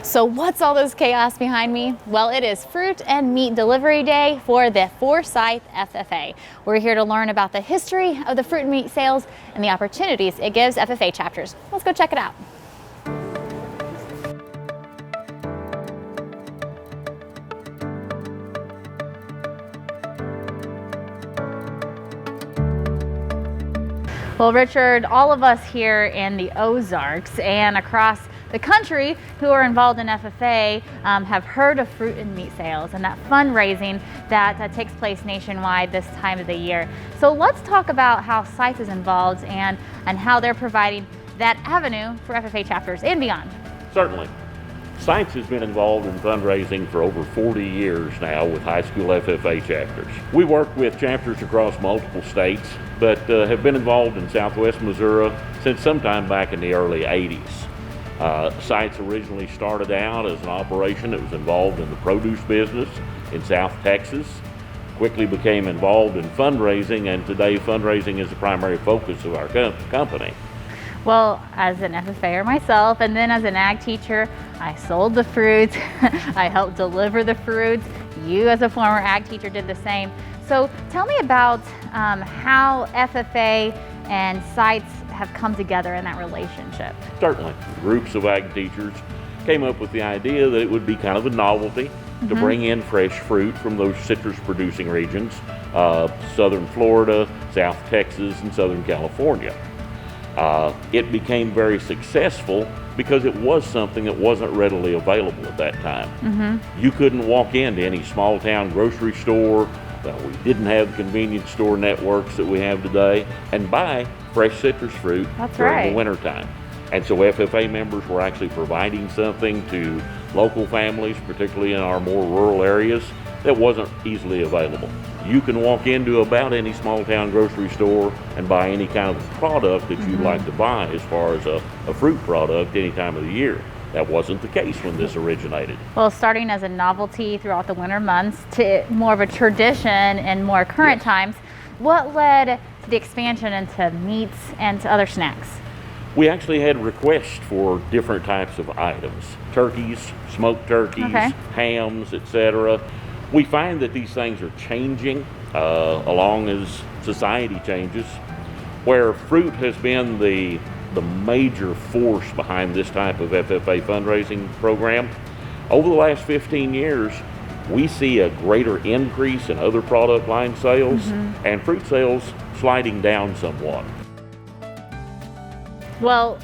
So what's all this chaos behind me? Well, it is fruit and meat delivery day for the Forsyth FFA. We're here to learn about the history of the fruit and meat sales and the opportunities it gives FFA chapters. Let's go check it out. Well, Richard, all of us here in the Ozarks and across the country who are involved in FFA have heard of fruit and meat sales and that fundraising that takes place nationwide this time of the year. So let's talk about how Seitz is involved and how they're providing that avenue for FFA chapters and beyond. Certainly. Seitz has been involved in fundraising for over 40 years now with high school FFA chapters. We work with chapters across multiple states, but have been involved in Southwest Missouri since sometime back in the early 80s. Seitz originally started out as an operation that was involved in the produce business in South Texas, quickly became involved in fundraising, and today fundraising is the primary focus of our company. Well, as an FFAer myself, and then as an ag teacher, I sold the fruits, I helped deliver the fruits. You as a former ag teacher did the same. So tell me about how FFA and Seitz have come together in that relationship. Certainly. Groups of ag teachers came up with the idea that it would be kind of a novelty to bring in fresh fruit from those citrus producing regions, southern Florida, South Texas, and Southern California. It became very successful because it was something that wasn't readily available at that time. You couldn't walk into any small town grocery store. We didn't have the convenience store networks that we have today, and buy fresh citrus fruit during the wintertime. And so FFA members were actually providing something to local families, particularly in our more rural areas, that wasn't easily available. You can walk into about any small town grocery store and buy any kind of product that you'd like to buy as far as a fruit product any time of the year. That wasn't the case when this originated. Well, starting as a novelty throughout the winter months to more of a tradition in more current times, what led to the expansion into meats and to other snacks? We actually had requests for different types of items. Turkeys, smoked turkeys, hams, etc. We find that these things are changing along as society changes, where fruit has been the major force behind this type of FFA fundraising program. Over the last 15 years, we see a greater increase in other product line sales and fruit sales sliding down somewhat. Well,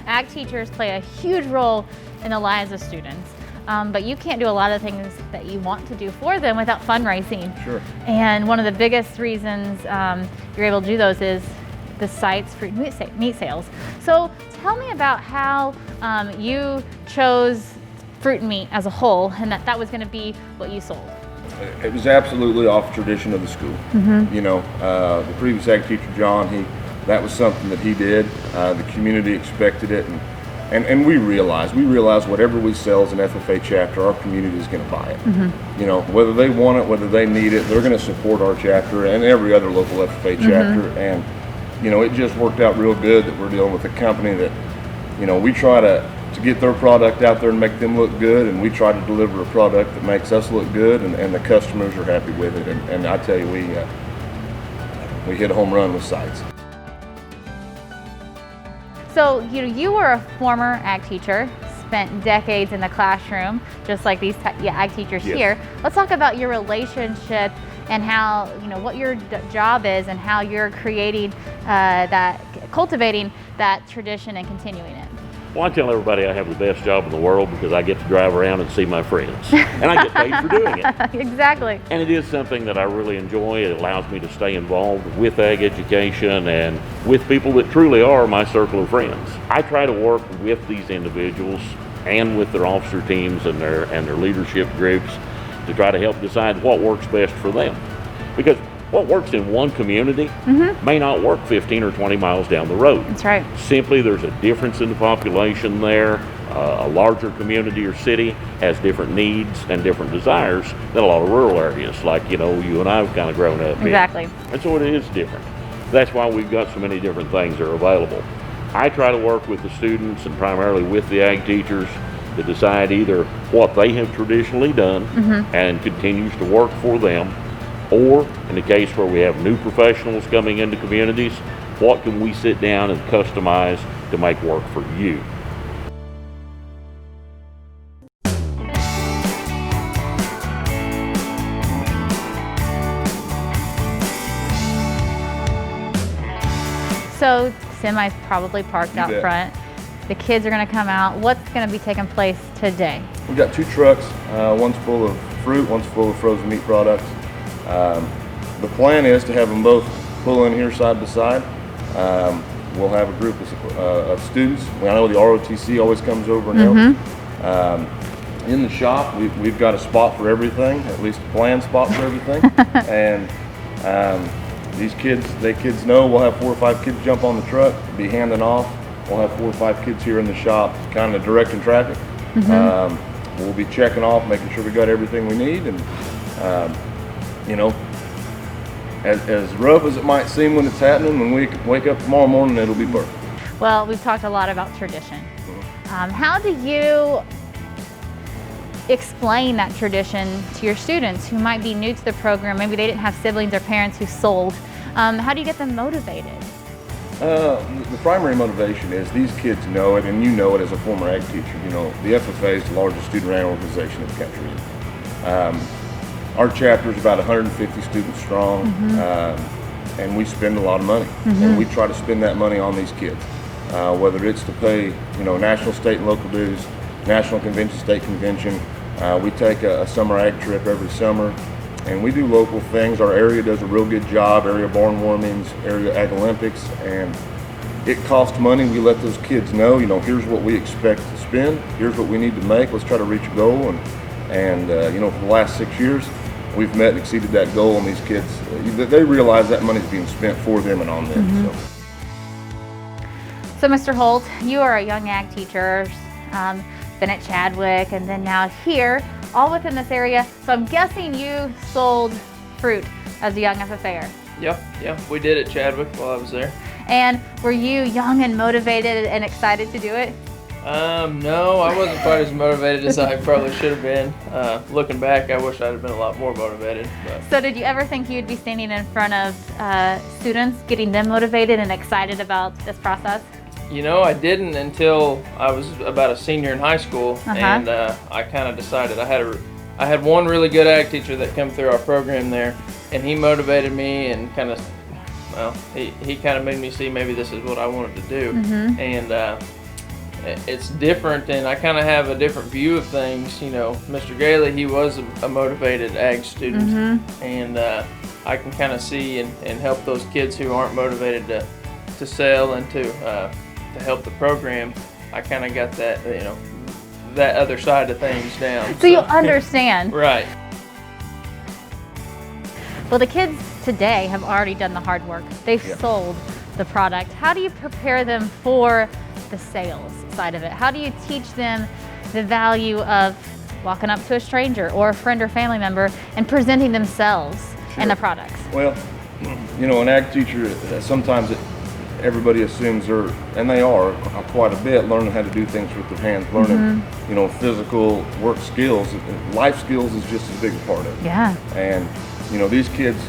ag teachers play a huge role in the lives of students. But you can't do a lot of things that you want to do for them without fundraising. Sure. And one of the biggest reasons you're able to do those is the Seitz fruit and meat sales. So tell me about how you chose fruit and meat as a whole, and that was going to be what you sold. It was absolutely off tradition of the school. You know, the previous ag teacher, John, that was something that he did. The community expected it, and we realized whatever we sell as an FFA chapter, our community is going to buy it. You know, whether they want it, whether they need it, they're going to support our chapter and every other local FFA chapter. And you know, it just worked out real good that we're dealing with a company that, you know, we try to get their product out there and make them look good, and we try to deliver a product that makes us look good, and the customers are happy with it. And I tell you, we hit a home run with Seitz. So, you were a former ag teacher, spent decades in the classroom, just like these ag teachers here. Let's talk about your relationship and how, what your job is and how you're creating cultivating that tradition and continuing it. Well, I tell everybody I have the best job in the world because I get to drive around and see my friends. And I get paid for doing it. Exactly. And it is something that I really enjoy. It allows me to stay involved with ag education and with people that truly are my circle of friends. I try to work with these individuals and with their officer teams and their leadership groups to try to help decide what works best for them. Because what works in one community may not work 15 or 20 miles down the road. That's right. Simply, there's a difference in the population there. A larger community or city has different needs and different desires than a lot of rural areas, like, you and I have kind of grown up in. Exactly. And so it is different. That's why we've got so many different things that are available. I try to work with the students and primarily with the ag teachers to decide either what they have traditionally done and continues to work for them, or in the case where we have new professionals coming into communities, what can we sit down and customize to make work for you? So semi's probably parked out front. The kids are going to come out. What's going to be taking place today? We've got 2 trucks. One's full of fruit, one's full of frozen meat products. The plan is to have them both pull in here side by side. We'll have a group of students. I know the ROTC always comes over and helps. In the shop, we've got a spot for everything, at least a planned spot for everything. And these kids know we'll have 4 or 5 kids jump on the truck, be handing off. We'll have 4 or 5 kids here in the shop, kind of directing traffic. We'll be checking off, making sure we got everything we need, and you know, as rough as it might seem when it's happening, when we wake up tomorrow morning, it'll be perfect. Well, we've talked a lot about tradition. How do you explain that tradition to your students who might be new to the program? Maybe they didn't have siblings or parents who sold. How do you get them motivated? The primary motivation is these kids know it, and you know it as a former ag teacher. You know, the FFA is the largest student-run organization in the country. Our chapter is about 150 students strong, and we spend a lot of money. And we try to spend that money on these kids, whether it's to pay, you know, national, state, and local dues, national convention, state convention. We take a summer ag trip every summer, and we do local things. Our area does a real good job, area barn warmings, area ag Olympics, and it costs money. We let those kids know, you know, here's what we expect to spend, here's what we need to make, let's try to reach a goal. And you know, for the last 6 years, we've met and exceeded that goal, and these kids, they realize that money's being spent for them and on them. So Mr. Holt, you are a young ag teacher, been at Chadwick, and then now here, all within this area. So I'm guessing you sold fruit as a young FFA'er. Yeah, we did at Chadwick while I was there. And were you young and motivated and excited to do it? No, I wasn't quite as motivated as I probably should have been. Looking back, I wish I'd have been a lot more motivated. But. So did you ever think you'd be standing in front of students, getting them motivated and excited about this process? You know, I didn't until I was about a senior in high school, and I kind of decided. I had one really good ag teacher that came through our program there, and he motivated me and kind of, well, he kind of made me see maybe this is what I wanted to do, and it's different, and I kind of have a different view of things. You know, Mr. Gailey, he was a motivated ag student, and I can kind of see and help those kids who aren't motivated to sell and to help the program. I kind of got that, you know, that other side of things down. So you understand. Right. Well, the kids today have already done the hard work. They've sold the product. How do you prepare them for the sales side of it? How do you teach them the value of walking up to a stranger or a friend or family member and presenting themselves and the products? Well, you know, an ag teacher, sometimes everybody assumes they're, and they are quite a bit, learning how to do things with their hands, learning, you know, physical work skills. Life skills is just as big a part of it. Yeah. And, you know, these kids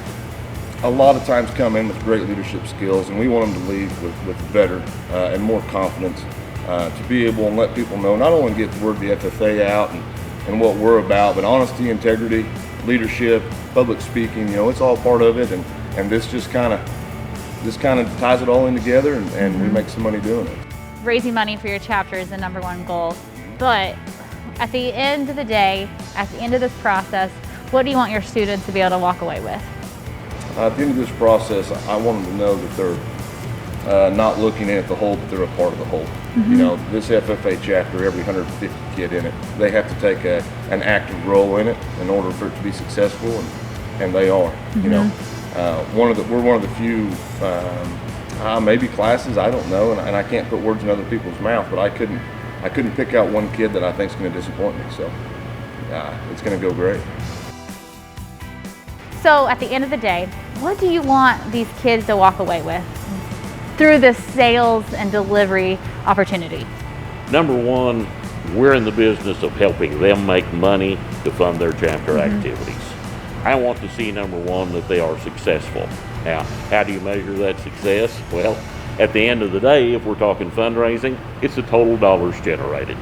a lot of times come in with great leadership skills, and we want them to leave with better and more confidence to be able and let people know, not only get the word the FFA out and what we're about, but honesty, integrity, leadership, public speaking, you know, it's all part of it, and this just kind of ties it all in together, and we make some money doing it. Raising money for your chapter is the #1 goal, but at the end of the day, at the end of this process, what do you want your students to be able to walk away with? At the end of this process, I want them to know that they're not looking at the whole, but they're a part of the whole. You know, this FFA chapter, every 150 kid in it, they have to take an active role in it in order for it to be successful, and they are. You know, we're one of the few, maybe classes, I don't know, and I can't put words in other people's mouth, but I couldn't pick out one kid that I think is going to disappoint me. So it's going to go great. So at the end of the day, what do you want these kids to walk away with through this sales and delivery opportunity? Number one, we're in the business of helping them make money to fund their chapter activities. I want to see, number one, that they are successful. Now, how do you measure that success? Well, at the end of the day, if we're talking fundraising, it's the total dollars generated.